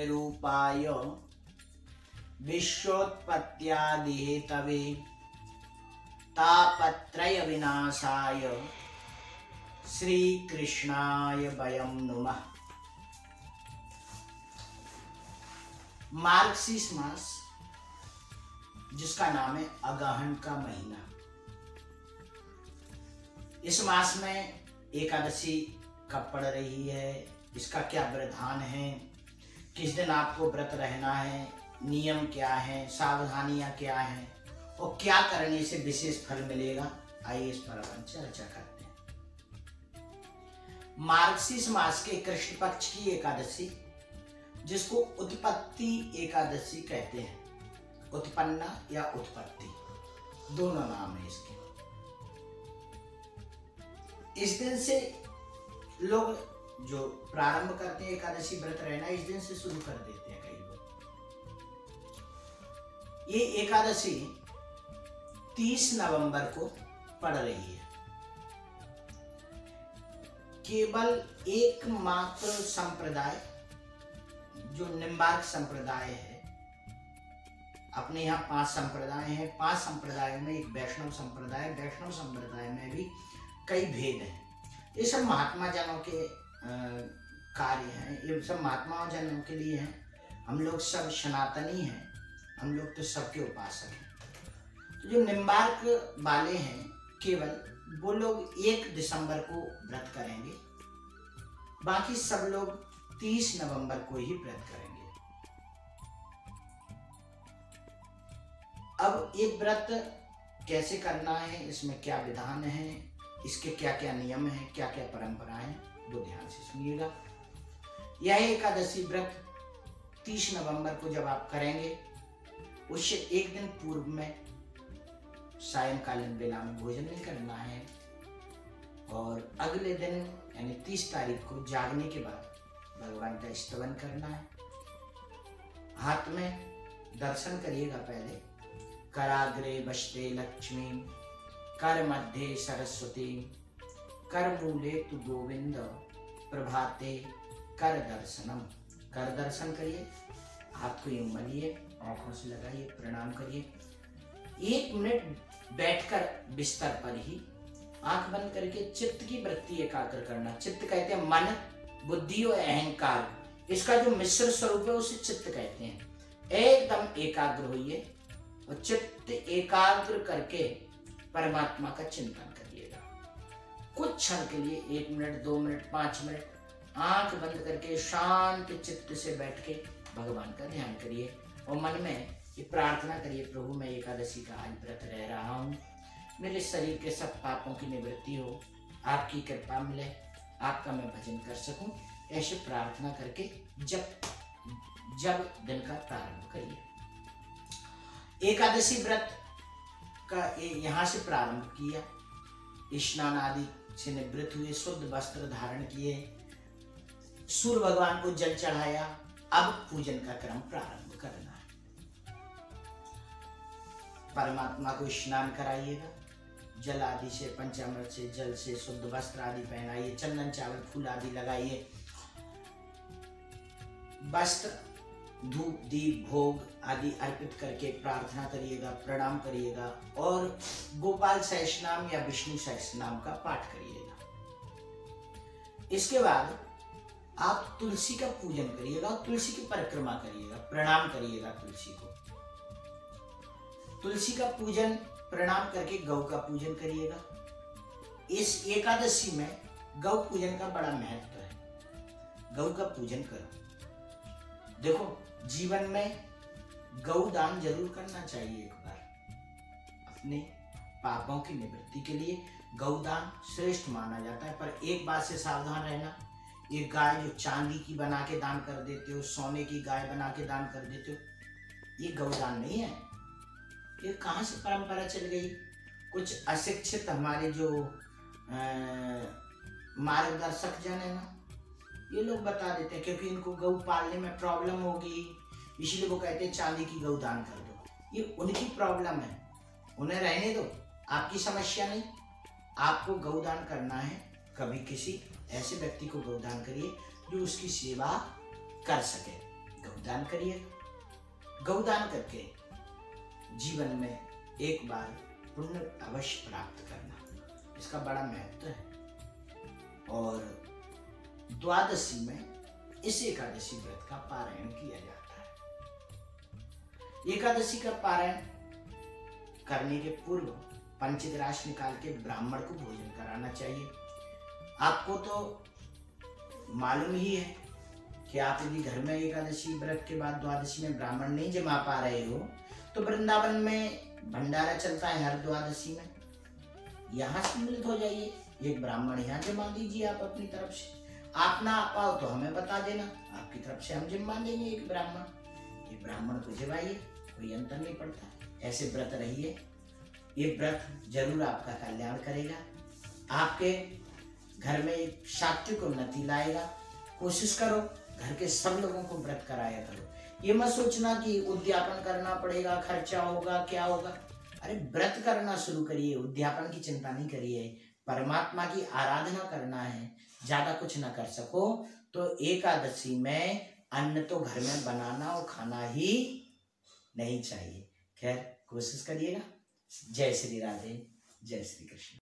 रूपाय विश्वोत्पत्त्यादिहेतवे तापत्रय विनाशाय श्री कृष्णाय वयं नुमः। मार्गशीर्ष मास, जिसका नाम है अगहन का महीना, इस मास में एकादशी कब पड़ रही है, इसका क्या विधान है, किस दिन आपको व्रत रहना है, नियम क्या है, सावधानियां क्या हैं और क्या करने से विशेष फल मिलेगा, आइए इस पर अपन चर्चा करते हैं। मार्गशीर्ष मास के कृष्ण पक्ष की एकादशी, जिसको उत्पत्ति एकादशी कहते हैं, उत्पन्ना या उत्पत्ति दोनों नाम है इसके। इस दिन से लोग जो प्रारंभ करते हैं एकादशी व्रत रहना, इस दिन से शुरू कर देते हैं कई लोग। ये एकादशी 30 नवंबर को पड़ रही है। केवल एकमात्र संप्रदाय जो निम्बार्क संप्रदाय है, अपने यहाँ 5 संप्रदाय हैं, 5 संप्रदायों में एक वैष्णव संप्रदाय, वैष्णव संप्रदाय में भी कई भेद हैं। ये सब महात्मा जनों के कार्य हैं, ये सब महात्मा जनों के लिए हैं। हम लोग सब सनातनी हैं, हम लोग तो सबके उपासक हैं। तो जो निम्बार्क वाले हैं, केवल वो लोग 1 दिसंबर को व्रत करेंगे, बाकी सब लोग 30 नवंबर को ही व्रत करेंगे। अब ये व्रत कैसे करना है, इसमें क्या विधान है, इसके क्या क्या नियम हैं, क्या क्या परंपराएं, वो ध्यान से सुनिएगा। यह एकादशी व्रत 30 नवंबर को जब आप करेंगे, उससे एक दिन पूर्व में सायंकालीन बेला में भोजन नहीं करना है और अगले दिन यानी 30 तारीख को जागने के बाद भगवान का स्तवन करना है। हाथ में दर्शन करिएगा पहले, कराग्रे बष्टे लक्ष्मी, कर मध्य सरस्वती, कर मूले तु गोविंद, प्रभाते कर दर्शनम। कर दर्शन करिए, हाथ को यूं मलिए, आंखों से लगाइए, प्रणाम करिए। 1 मिनट बैठकर बिस्तर पर ही आंख बंद करके चित्त की वृत्ति एकाग्र करना। चित्त कहते हैं मन, बुद्धि और अहंकार, इसका जो मिश्र स्वरूप है उसे चित्त कहते हैं। एकदम एकाग्र होइए और चित्त एकाग्र करके परमात्मा का चिंतन करिएगा। कुछ क्षण के लिए 1 मिनट, 2 मिनट, 5 मिनट आंख बंद करके शांत चित्त से बैठ के भगवान का ध्यान करिए और मन में ये प्रार्थना करिए, प्रभु मैं एकादशी का आज व्रत रह रहा हूँ, मेरे शरीर के सब पापों की निवृत्ति हो, आपकी कृपा मिले, आपका मैं भजन कर सकूं। ऐसे प्रार्थना करके जब दिन का प्रारंभ करिए। एकादशी व्रत का यहाँ से प्रारंभ किया, स्नान आदि से निवृत्त हुए, शुद्ध वस्त्र धारण किए, सूर्य भगवान को जल चढ़ाया। अब पूजन का क्रम प्रारंभ करना है। परमात्मा को स्नान कराइएगा, जल आदि से, पंचामृत से, जल से, शुद्ध वस्त्र आदि पहनाइए, चंदन चावल फूल आदि लगाइए, वस्त्र धूप दीप भोग आदि अर्पित करके प्रार्थना करिएगा, प्रणाम करिएगा और गोपाल सहस्रनाम या विष्णु सहस्रनाम का पाठ करिएगा। इसके बाद आप तुलसी का पूजन करिएगा और तुलसी की परिक्रमा करिएगा, प्रणाम करिएगा तुलसी को। तुलसी का पूजन प्रणाम करके गौ का पूजन करिएगा। इस एकादशी में गौ पूजन का बड़ा महत्व है। गौ का पूजन करो। देखो, जीवन में गौ दान जरूर करना चाहिए। एक बार अपने पापों की निवृत्ति के लिए गौ दान श्रेष्ठ माना जाता है, पर एक बात से सावधान रहना, ये गाय जो चांदी की बना के दान कर देते हो, सोने की गाय बना के दान कर देते हो, ये गौदान नहीं है। ये कहाँ से परंपरा चल गई? कुछ अशिक्षित हमारे जो मार्गदर्शक जन है ना, ये लोग बता देते हैं, क्योंकि इनको गौ पालने में प्रॉब्लम होगी, इसलिए वो कहते हैं चांदी की गौ दान कर दो। ये उनकी प्रॉब्लम है, उन्हें रहने दो, आपकी समस्या नहीं। आपको गौदान करना है, कभी किसी ऐसे व्यक्ति को गौदान करिए जो उसकी सेवा कर सके। गौ गौदान करिएगा। गौदान करके जीवन में एक बार पुण्य अवश्य प्राप्त करना, इसका बड़ा महत्व है। और द्वादशी में इस एकादशी व्रत का पारायण किया जाता है। एकादशी का पारायण करने के पूर्व पंचग्रास निकाल के ब्राह्मण को भोजन कराना चाहिए। आपको तो मालूम ही है कि आप यदि घर में एकादशी व्रत के बाद द्वादशी में ब्राह्मण नहीं जमा पा रहे हो तो वृंदावन में भंडारा चलता है हर द्वादशी में, यहाँ सम्मिलित हो जाइए, एक ब्राह्मण यहाँ जमा दीजिए आप अपनी तरफ से। आप ना आ पाओ तो हमें बता देना, आपकी तरफ से हम जमा देंगे एक ब्राह्मण को जमाइए, कोई अंतर नहीं पड़ता। ऐसे व्रत रहिए, ये व्रत जरूर आपका कल्याण करेगा, आपके घर में एक सात्विक उन्नति लाएगा। कोशिश करो घर के सब लोगों को व्रत कराया करो। ये मत सोचना कि उद्यापन करना पड़ेगा, खर्चा होगा, क्या होगा। अरे व्रत करना शुरू करिए, उद्यापन की चिंता नहीं करिए। परमात्मा की आराधना करना है, ज्यादा कुछ ना कर सको तो एकादशी में अन्न तो घर में बनाना और खाना ही नहीं चाहिए। खैर कोशिश करिएगा। जय श्री राधे, जय श्री कृष्ण।